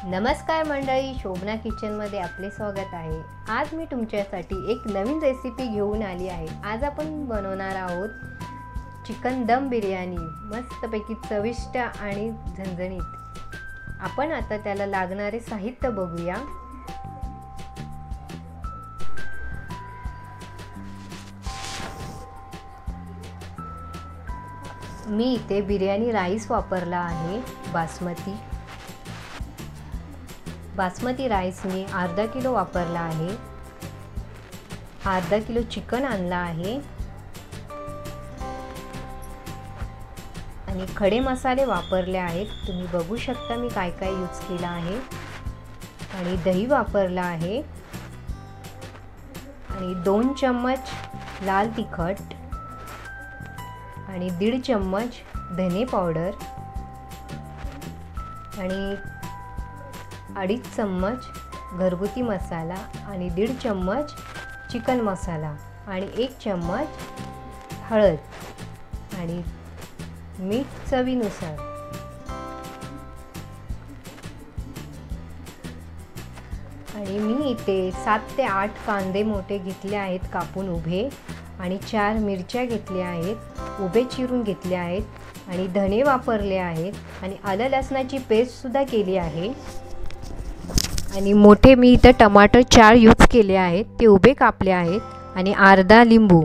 नमस्कार मंडळी, शोभना किचनमध्ये आपले स्वागत आहे। आज मी तुमच्यासाठी एक नवीन रेसिपी घेऊन आली आहे। आज आपण बनवणार आहोत चिकन दम बिर्याणी, मस्तपैकी चविष्ट आणि झणझणीत। आपण आता त्याला लागणारे साहित्य बघूया। मी इथे बिर्याणी राईस वापरला आहे, बासमती राईस मी अर्धा किलो वापरला आहे। अर्धा किलो चिकन आणला आहे आणि खडे मसाले वापरले आहेत। तुम्ही बघू शकता मी काय काय यूज केला आहे। आणि दही वापरला आहे आणि 2 चम्मच लाल तिखट आणि 1.5 चम्मच धने पावडर आणि 2.5 चम्मच घरगुती मसाला आणि 1.5 चम्मच चिकन मसाला आणि 1 चम्मच हळद आणि मीठ चवीनुसार। आणि मी इथे 7 ते 8 कांदे मोठे घेतले आहेत कापून उभे आणि 4 मिरच्या घेतल्या आहेत उभे चिरून घेतले आहेत आणि धने वापरले आहेत आणि आलं लसणाची पेस्ट सुद्धा केली आहे। आणि मोठे मी इथे टमाटर 4 यूज केले आहेत, ते उभे कापले आहेत आणि अर्धा लिंबू।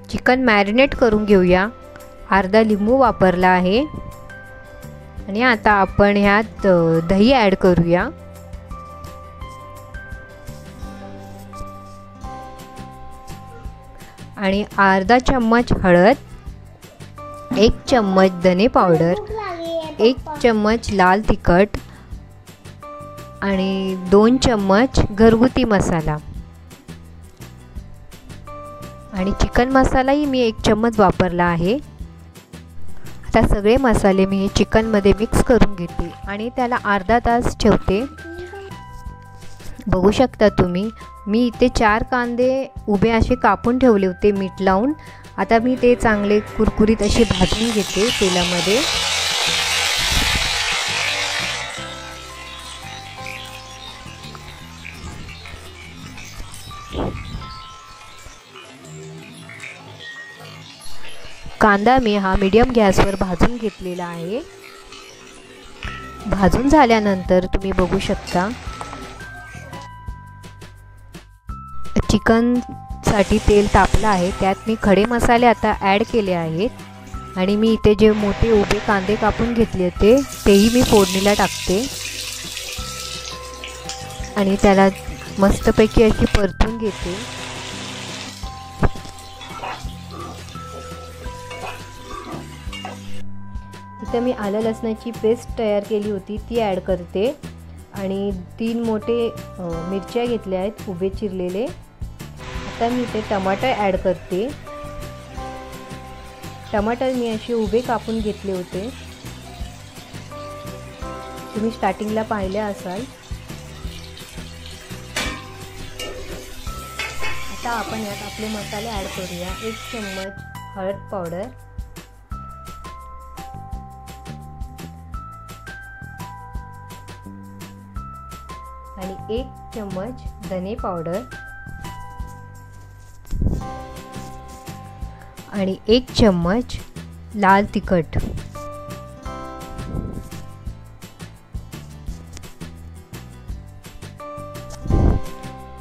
चिकन मॅरिनेट करून घेऊया। अर्धा लिंबू वापरला आहे आणि आता आपण ह्यात दही ॲड करूया। आणि अर्धा चम्मच हळद, 1 चम्मच धने पावडर, 1 चम्मच लाल तिखट आणि 2 चम्मच घरगुती मसाला आणि चिकन मसालाही मी 1 चम्मच वापरला आहे। आता सगळे मसाले मी चिकन मध्ये मिक्स करून घेते आणि त्याला अर्धा तास ठेवते। बघू शकता तुम्ही, मी इथे 4 कांदे उभे असे कापून ठेवले होते मीठ लावून। आता मी ते चांगले कुरकुरीत असे भाजून घेते तेलामध्ये। कांदा मी हा मीडियम गॅसवर भाजून घेतलेला आहे। भाजून झाल्यानंतर तुम्ही बघू शकता चिकन साठी तेल तापलं आहे, त्यात मी खडे मसाले आता ॲड केले आहेत आणि मी इथे जे मोठे उभे कांदे कापून घेतले होते तेही मी फोडणीला टाकते आणि त्याला मस्तपैकी अशी परतून घेते। इथे मी आलं लसणाची पेस्ट तयार केली होती ती ॲड करते आणि 3 मोठे मिरच्या घेतल्या आहेत उभे चिरलेले। आता मी इथे टमाटर ॲड करते। टमाटर मी असे उभे कापून घेतले होते, तुम्ही स्टार्टिंगला पाहिले असाल। आता आपण यात आपले मसाले ॲड करूया। 1 चम्मच हळद पावडर, आणि 1 चम्मच धने पावडर आणि 1 चम्मच लाल तिखट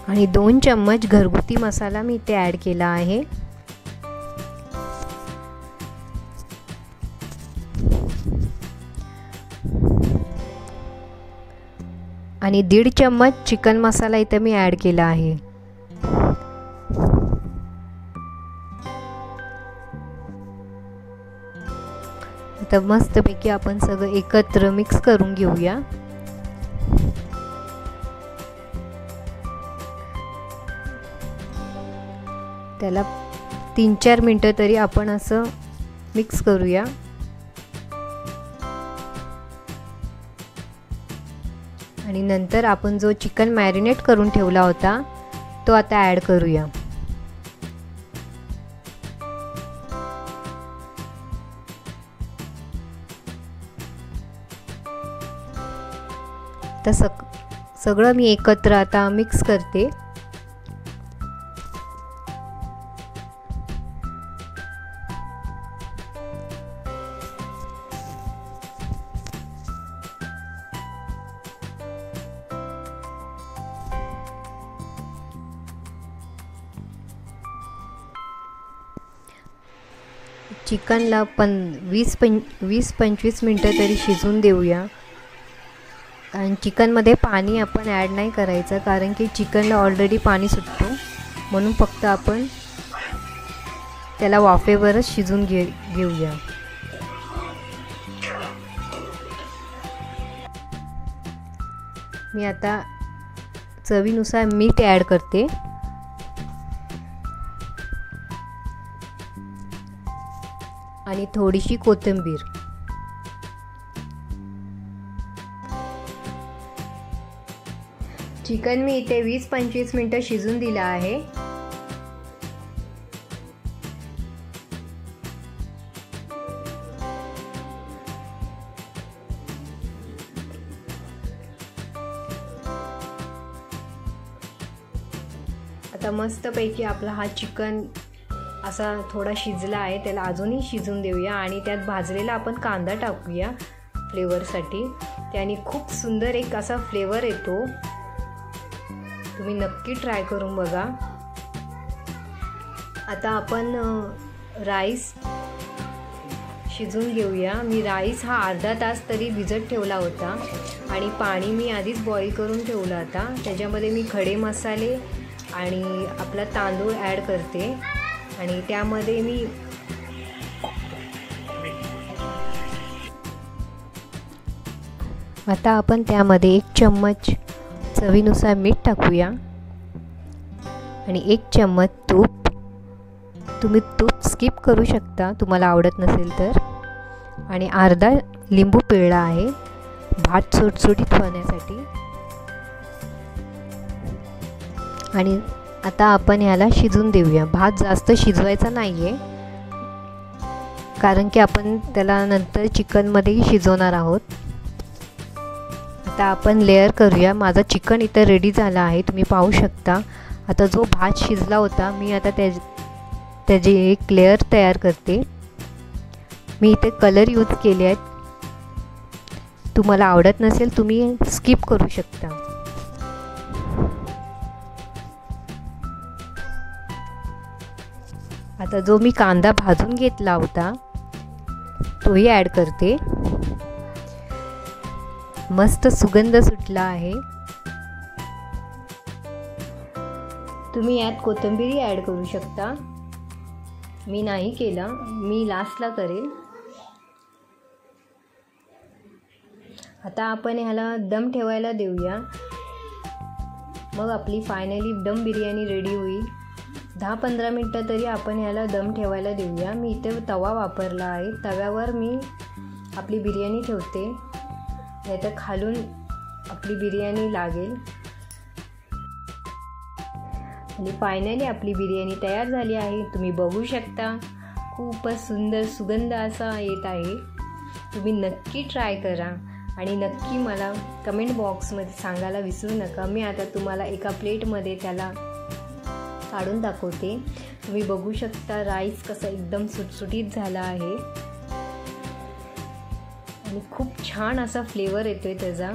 आणि 2 चम्मच घरगुती मसाला मी इथे ॲड केला आहे। आणि 1.5 चम्मच चिकन मसाला इथे मी ॲड केला आहे। आता मस्तपैकी आपण सगळं एकत्र मिक्स करून घेऊया। त्याला 3-4 मिनिटं तरी आपण असं मिक्स करूया। आणि नंतर आपण जो चिकन मॅरिनेट करून ठेवला होता तो आता ॲड करूया। तर सगळं मी एकत्र आता मिक्स करते. चिकनला 20-25 मिनटं तरी शिजून देऊया. आणि चिकनमध्ये पाणी आपण ॲड नाही करायचं, कारण की चिकनला ऑलरेडी पाणी सुटतो, म्हणून फक्त आपण त्याला वाफेवरच शिजून घेऊया. मी आता चवीनुसार मीठ ॲड करते. आणि थोडीशी कोथिंबीर. चिकन मी इथे 20-25 मिनटं शिजून दिलं आहे. आता मस्तपैकी आपला हा चिकन असा थोडा शिजला आहे. त्याला अजूनही शिजून देऊया आणि त्यात भाजलेला आपण कांदा टाकूया फ्लेवरसाठी. त्याने खूप सुंदर एक असा फ्लेवर येतो. तुम्ही नक्की ट्राय करून बघा. आता आपण राईस शिजून घेऊया. मी राईस हा अर्धा तास तरी भिजत ठेवला होता आणि पाणी मी आधीच बॉईल करून ठेवला होता. त्याच्यामध्ये मी खडे मसाले आणि आपला तांदूळ ॲड करते. आणि त्यामध्ये मी आता आपण त्यामध्ये 1 चम्मच चवीनुसार मीठ टाकूया आणि 1 चम्मच तूप. तुम्ही तूप स्किप करू शकता तुम्हाला आवडत नसेल तर. आणि अर्धा लिंबू पिळला आहे भात सुटसुटीत होण्यासाठी. आणि आता आपण ह्याला शिजून देऊया. भात जास्त शिजवायचा नाही आहे, कारण की आपण त्याला नंतर चिकनमध्येही शिजवणार आहोत. आता आपण लेअर करूया. माझा चिकन इथं रेडी झाला आहे, तुम्ही पाहू शकता. आता जो भात शिजला होता मी आता त्याची एक लेअर तयार करते. मी इथे कलर यूज केले आहेत. तुम्हाला आवडत नसेल तुम्ही स्किप करू शकता. आता जो मी कांदा भाजून घेतला होता तोही ॲड करते. मस्त सुगंध सुटला आहे. तुम्ही यात कोथिंबीर ॲड करू शकता. मी नाही केलं, मी लास्टला करेल. आता आपण ह्याला दम ठेवायला देऊया. मग आपली फायनली दम बिर्याणी रेडी होईल. 10-15 मिनटं तरी आपण ह्याला दम ठेवायला देऊया. मी इथे तवा वापरला आहे. तव्यावर मी आपली बिर्याणी ठेवते, नाहीतर खालून आपली बिर्याणी लागेल. आणि फायनली आपली बिर्याणी तयार झाली आहे. तुम्ही बघू शकता खूपच सुंदर सुगंध असा येत आहे. तुम्ही नक्की ट्राय करा आणि नक्की मला कमेंट बॉक्समध्ये सांगायला विसरू नका. मी आता तुम्हाला एका प्लेटमध्ये त्याला काढून दाखवते. तुम्ही बघू शकता राईस कसा एकदम सुटसुटीत झाला आहे आणि खूप छान असा फ्लेवर येतोय त्याचा.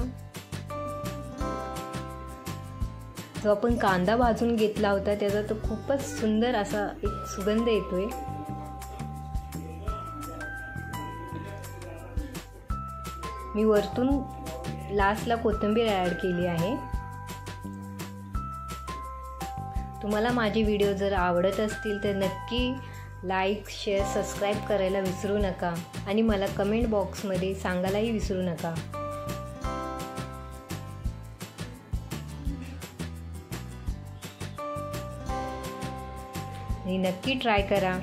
जो आपण कांदा भाजून घेतला होता त्याचा तो खूपच सुंदर असा एक सुगंध येतोय. मी वरतून लास्टला कोथिंबीर ॲड केली आहे. तुम्हाला माझे व्हिडिओ जर आवडत असतील तर नक्की लाईक, शेअर, सबस्क्राईब करायला विसरू नका आणि मला कमेंट बॉक्समध्ये सांगायलाही विसरू नका. आणि नक्की ट्राय करा.